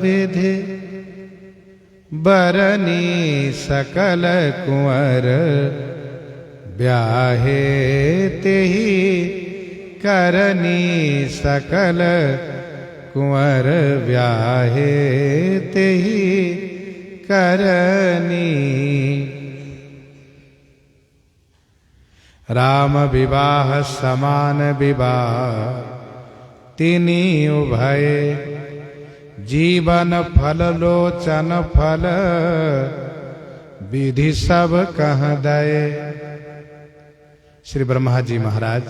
विधि बरनी सकल कुंवर ब्याहे तेहि करनी सकल कुंवर ब्याहे तेहि करनी। राम विवाह समान विवाह तिनि उभय जीवन फल लोचन फल विधि सब कह दये। श्री ब्रह्मा जी महाराज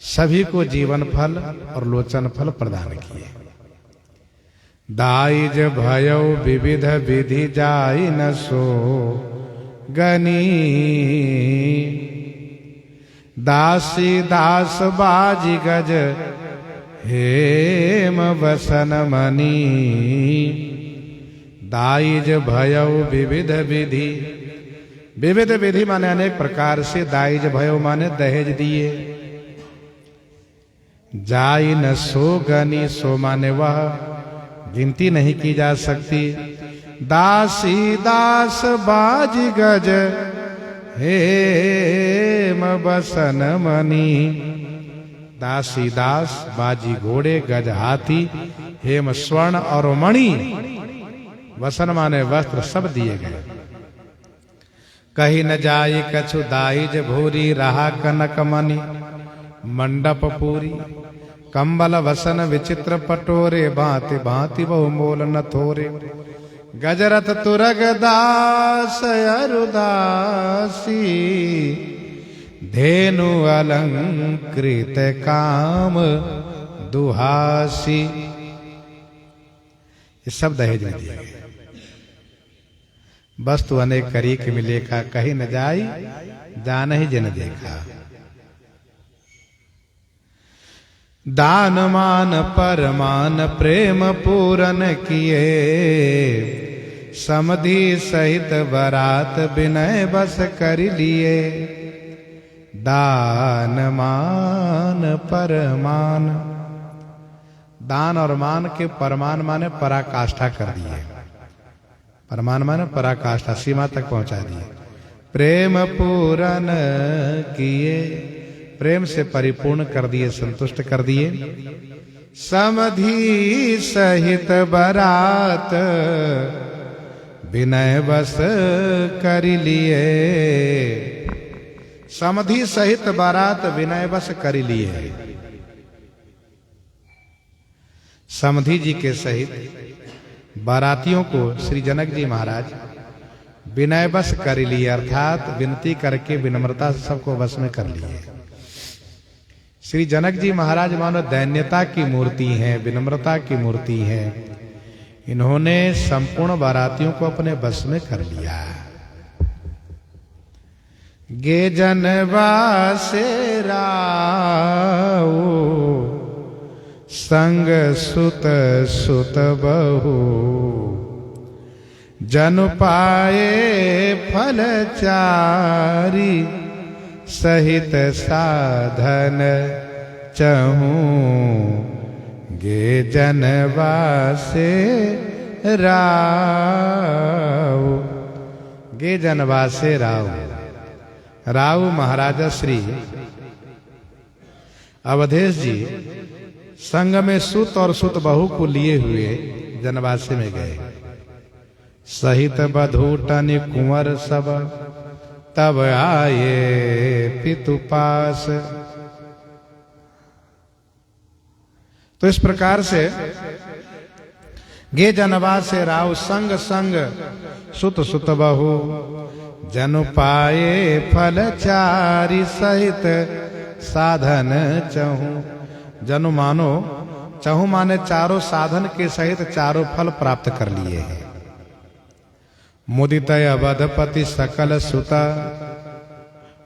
सभी को जीवन फल और लोचन फल प्रदान किए। दाइज भयो विविध विधि जाई न सो गनी। दासी दास बाजी गज हेम वसन मनी। दाइज भयो विविध विधि, विविध विधि माने अनेक प्रकार से, दाइज भयो माने दहेज दिए। जाई न सो गनी, सो माने वह गिनती नहीं की जा सकती। दासी दास बाजी गज हेम वसन मनी। दासी दास बाजी घोड़े गज हाथी हेम स्वर्ण और मणि, वसन माने वस्त्र सब दिए गए। कहीं न जाई कछु दाइज भूरी, रहा कनक मणि मंडप पूरी। कंबल वसन विचित्र पटोरे, भांति भांति बहु मोल न थोरे। गजरथ तुरग दास अरुदासी, धेनु अलंकृत काम दुहासी। ये सब दहेज में दिए गए। वस्तु अनेक करीक मिलेखा, कहीं न जाई जान ही जन देखा। दान मान परमान प्रेम पूरन किए। समधि सहित बरात विनय बस कर लिए। दान मान परमान, दान और मान के परमान माने पराकाष्ठा कर दिए। परमान माने पराकाष्ठा, सीमा तक पहुंचा दिए। प्रेम पूरन किए, प्रेम से परिपूर्ण कर दिए, संतुष्ट कर दिए। समधि सहित बरात विनय बस कर लिए। समधि सहित बारात विनय बस कर लिए। समधि जी के सहित बारातियों को श्री जनक जी महाराज विनय बस कर लिए, अर्थात विनती करके विनम्रता से सबको बस में कर लिए। श्री जनक जी महाराज मानो दैन्यता की मूर्ति हैं, विनम्रता की मूर्ति हैं। इन्होंने संपूर्ण बारातियों को अपने बस में कर लिया। गे जनवा से राव संग सुत सुत बहु। जनु पाए फल चारी, सहित साधन चहूं। गे जनवा से राव, गे जनवा से राव। राव महाराजा श्री अवधेश जी संग में सुत और सुत बहू को लिए हुए जनवासे में गए। सहित बधूटन कुंवर सब, तब आए पितु पास। तो इस प्रकार से गे जनवा से राव संग संग सुत सुत बहु। जनु पाए फल चारी, सहित साधन चहूं। जनु मानो, चहु माने चारों साधन के सहित चारों फल प्राप्त कर लिए हैं। मुदित अवधपति सकल सुता,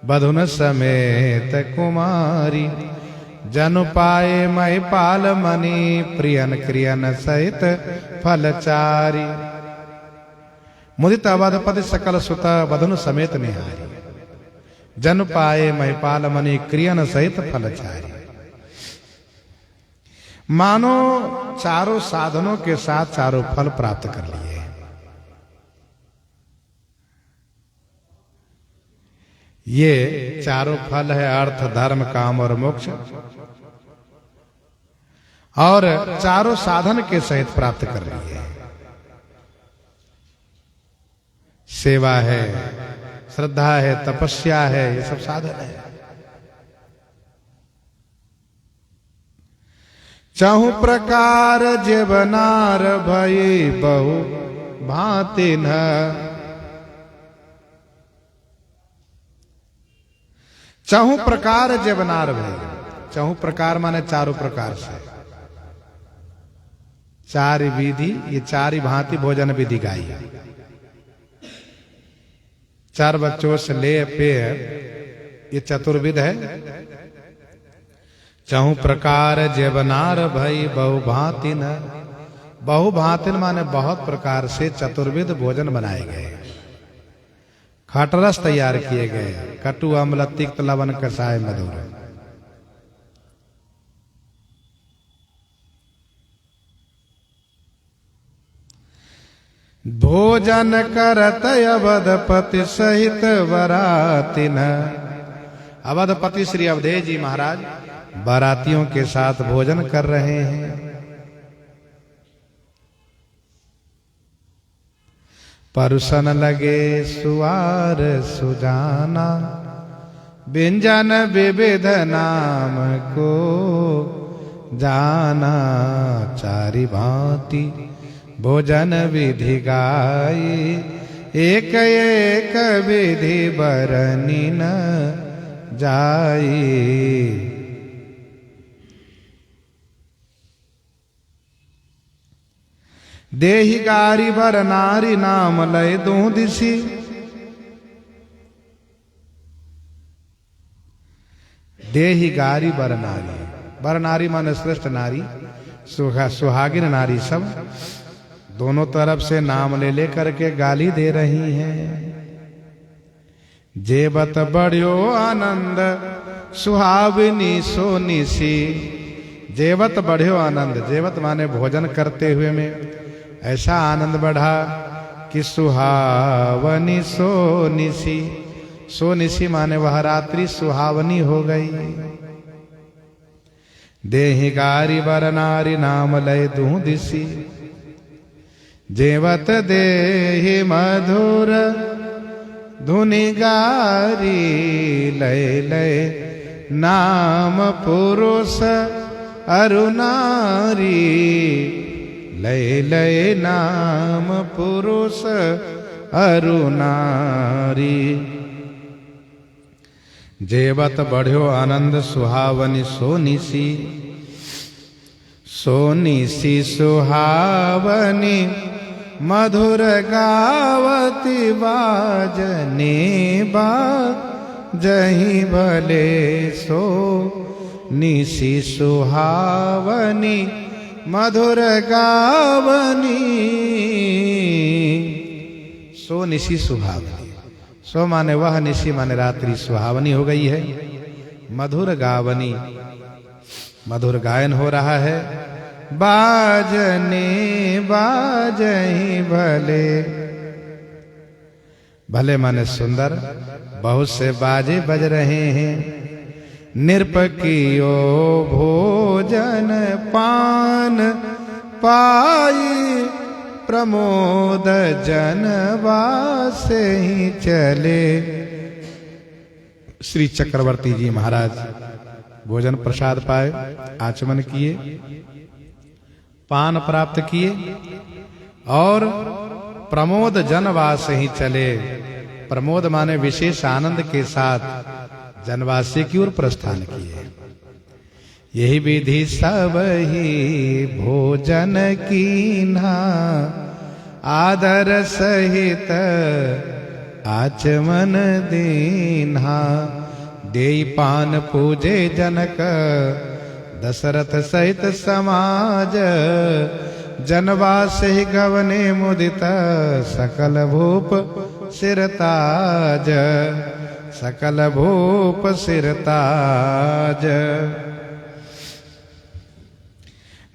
बधुन समेत कुमारी। जनु पाए महिपाल मणि, प्रियन क्रियन सहित फलचारी। मुदित अवधपति सकल सुता, बधुन समेत निहारी। जन पाए महिपाल मणि, क्रियन सहित फलचारी। मानो चारों साधनों के साथ चारों फल प्राप्त कर लिए। ये चारों फल है अर्थ, धर्म, काम और मोक्ष, और चारों साधन के सहित प्राप्त कर लिए। सेवा है, श्रद्धा है, तपस्या है, ये सब साधन है। चहु प्रकार जेवनार भई बहु भांति न। चहु प्रकार जेवनार भई, चहु प्रकार माने चारों प्रकार से, चार विधि, ये चार ही भांति भोजन विधि गाई है। चार बच्चों से ले पेय, ये चतुर्विध है। चहु प्रकार जेवनार भई बहु भांतिन। बहु भांतिन माने बहुत प्रकार से चतुर्विध भोजन बनाए गए, खटरस तैयार किए गए, कटु अम्ल तिक्त लवण कषाय मधुर। भोजन करत अवधपति सहित बरातिन। अवधपति श्री अवधेश जी महाराज बारातियों के साथ भोजन कर रहे हैं। परुसन लगे सुवार सुजाना, व्यंजन विविध नाम को जाना। चारि भांति भोजन विधि गाई, एक एक विधि बरनी न जाई। देहि गारी बर नारी नाम लय दूं दिसी। देहि गारी बर नारी, बर नारी माने श्रेष्ठ नारी, सुहागिन नारी सब दोनों तरफ से नाम ले लेकर के गाली दे रही हैं। जेबत बढ़ियो आनंद सुहाविनी सोनिसी। जेवत बढ़ियो आनंद, जेवत माने भोजन करते हुए में ऐसा आनंद बढ़ा कि सुहावनी सोनिसी। सोनिसी माने वह रात्रि सुहावनी हो गई। देहि गारी बर नारी नाम लय दूं दिसी। जेवत देहि मधुर धुनि गारी, लय लय नाम पुरुष अरु नारी। लय लय नाम पुरुष अरु नारी। जेवत बढ़ियो आनंद सुहावनी सोनिसी। सोनिसी सुहावनी मधुर गावती बाजने बाजहि भले। सो निसी सुहावनी मधुर गावनी। सो निसी सुहावनी, सो माने वह, निशी माने रात्रि सुहावनी हो गई है। मधुर गावनी, मधुर गायन हो रहा है। बाजने बाजहि भले। भले माने सुंदर, बहुत से बाजे बज रहे हैं। निरपकियो भोजन पान पाई, प्रमोद जनवा से ही चले। श्री चक्रवर्ती जी महाराज भोजन प्रसाद पाए, आचमन किए, पान प्राप्त किए और प्रमोद जनवास ही चले। प्रमोद माने विशेष आनंद के साथ जनवासी की ओर प्रस्थान किए। यही विधि सब ही भोजन कीन्हा, आदर सहित आचमन दीन्हा। देई पान पूजे जनक, दशरथ सहित समाज। जनवास ही गवने मुदित, सकल भूप सिरताज। सकल भूप सिरताज।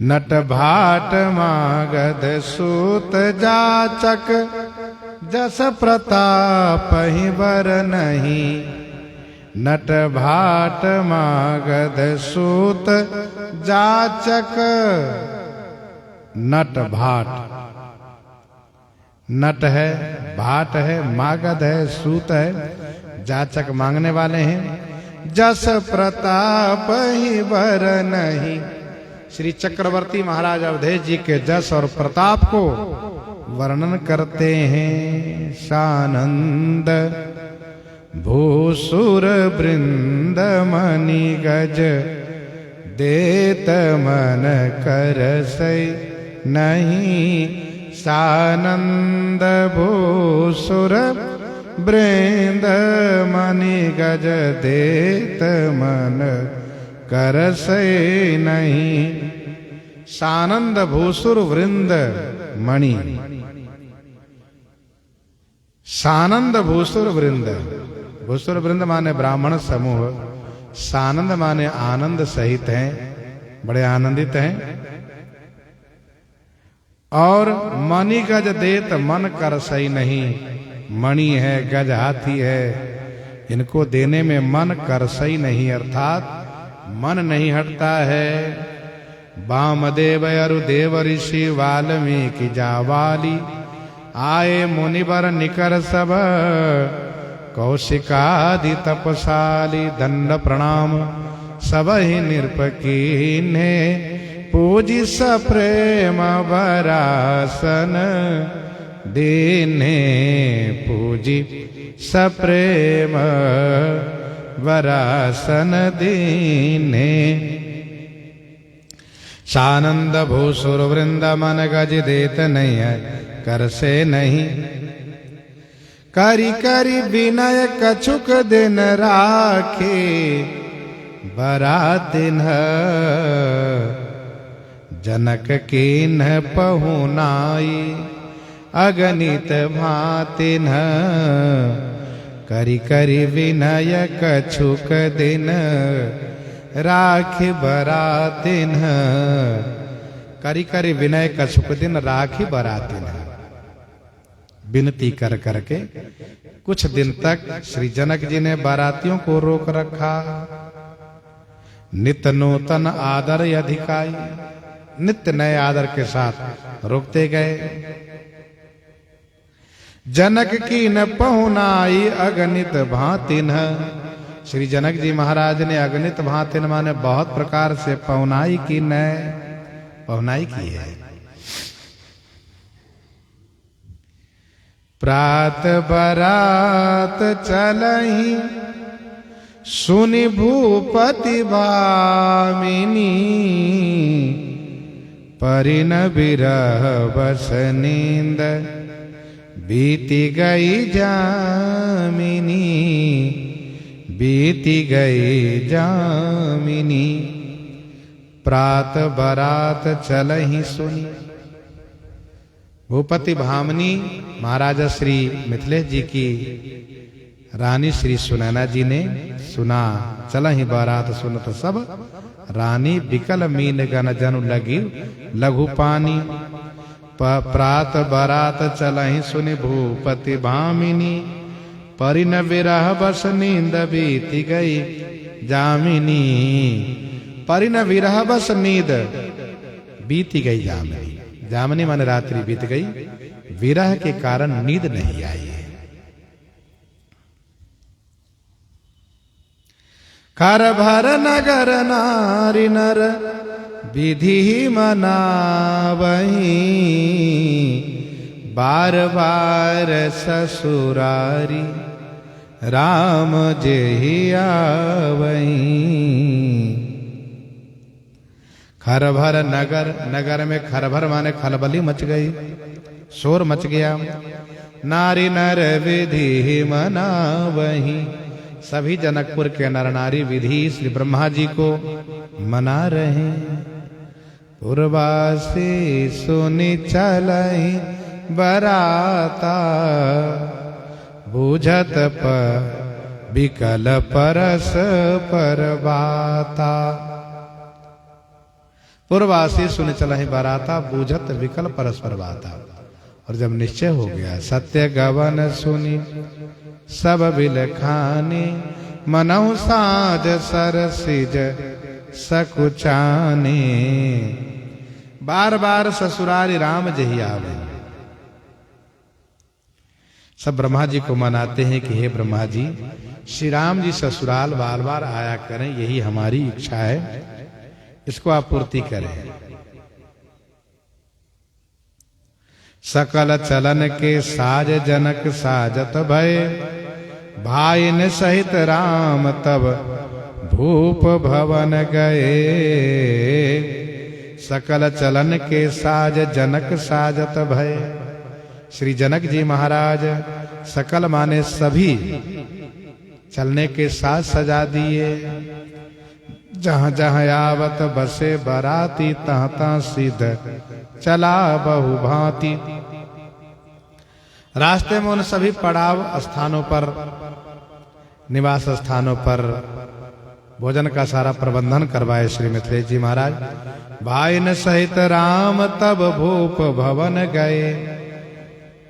नट भाट मागध सूत जाचक जस प्रताप ही बर नहीं। नट भाट मागध सूत जाचक। नट भाट, नट है, भाट है, मागध है, सूत है, जाचक मांगने वाले हैं। जस प्रताप ही बर नहीं। श्री चक्रवर्ती महाराज अवधेश जी के जस और प्रताप को वर्णन करते हैं। सानंद भूसुर वृंद मणि गज देत मन कर सै नहीं। सानंद भूसुर वृंद मणि गज देत मन कर सै नहीं। सानंद भूसुर वृंद मणि। सानंद भूसुर वृंद, भूसुर वृंद माने ब्राह्मण समूह, सानंद माने आनंद सहित हैं, बड़े आनंदित हैं। और मणि गज देत मन कर सही नहीं। मणि है, गज हाथी है, इनको देने में मन कर सही नहीं, अर्थात मन नहीं हटता है। वामदेव अरुदेव ऋषि वाल्मीकि जावाली आए मुनिवर निकर सब। कौशिकादि तपसाली दंड प्रणाम सब ही निरपकीन्हे। पूजी सप्रेम वरासन दीने। पूजी सप्रेम वरासन दीने। सानंद भूसुर वृंद मन गज देत नहीं है कर से नहीं। करी करी विनय कछुक दिन राखे बरातिन। जनक कीन पहुनाई अगणित भातिन। करी करी विनय कछुक दिन राखी बरातिन। करी करी विनय कछुक दिन राखी बरातिन। विनती कर करके कुछ दिन तक श्री जनक जी ने बारातियों को रोक रखा। नित्य नूतन आदर अधिकाई, नित्य नए आदर के साथ रोकते गए। जनक की न पहुनाई अगणित भातिन। श्री जनक जी महाराज ने अगणित भातिन माने बहुत प्रकार से पहुनाई की, नए पहुनाई की है। प्रात बरात चलहि सुनि भूपति भामिनी। परिन बिरह बस नींद बीती गई जामिनी। बीती गई जामिनी। प्रात बरात चलहि सुनि। भूपति भामिनी महाराजा श्री मिथिलेश जी की रानी श्री सुनैना जी ने सुना। चलहि बारात सुनत सब रानी बिकल मीन गन जनु लगी लघु पानी। प्रात बारात चलहि सुनि भूपति भामिनी। परिन विरह बस नींद बीती गई जामिनी। परिन विरह बस नींद बीती गई जामिनी। जामिनी माने रात्रि बीत गई, विरह के कारण नींद नहीं आई है। कर भर नगर नारी नर विधि मनावही। बार बार ससुरारी राम जेहि आवही। खरभर नगर, नगर में खरभर माने खलबली मच गई, शोर मच गया। नारी नर विधि मनावही। सभी जनकपुर के नर नारी विधि श्री ब्रह्मा जी को मना रहे। पूर्वासी सुनि चलहि बराता। बूझत बिकल परस पर बाता। पूर्वासी सुन चलहि बाराता, बूझत विकल परस्पर बाता। और जब निश्चय हो गया सत्य गवन सुनी सब बिलखानी, मनहु साज सरसिज सकुचानी। बार बार ससुरारी राम जही आवे। सब ब्रह्मा जी को मनाते हैं कि हे ब्रह्मा जी, श्री राम जी ससुराल बार बार आया करें, यही हमारी इच्छा है, इसको आप पूर्ति करें। सकल चलन के साज जनक साजत भय, भाइन सहित राम तब भूप भवन गए। सकल चलन के साज जनक साजत भय, श्री जनक जी महाराज सकल माने सभी चलने के साथ सजा दिए। जहां जहां आवत बसे बराती, तहां तहां सिद्ध चला बहु भांति। रास्ते में उन सभी पड़ाव स्थानों पर, निवास स्थानों पर भोजन का सारा प्रबंधन करवाए श्री मिथिलेश जी महाराज। भाइन सहित राम तब भूप भवन गए।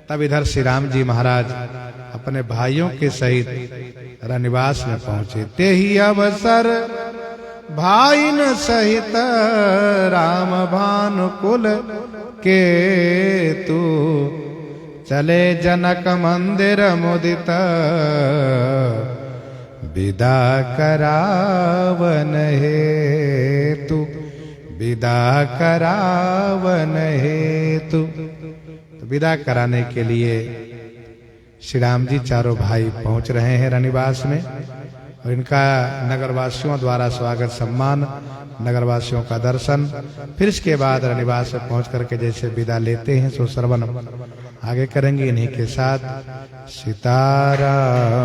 तब इधर श्री राम जी महाराज अपने भाइयों के सहित रनिवास में पहुंचे। ते ही अवसर भाइन सहित राम भानुकुल के तू, चले जनक मंदिर मुदित विदा करावन हेतु, विदा करावन हेतु। तो विदा कराने के लिए श्री राम जी चारों भाई पहुंच रहे हैं रनिवास में, और इनका नगरवासियों द्वारा स्वागत सम्मान, नगरवासियों का दर्शन, फिर इसके बाद रनिवास में पहुंच करके जैसे विदा लेते हैं सो श्रवण आगे करेंगे। इन्हीं के साथ सीताराम।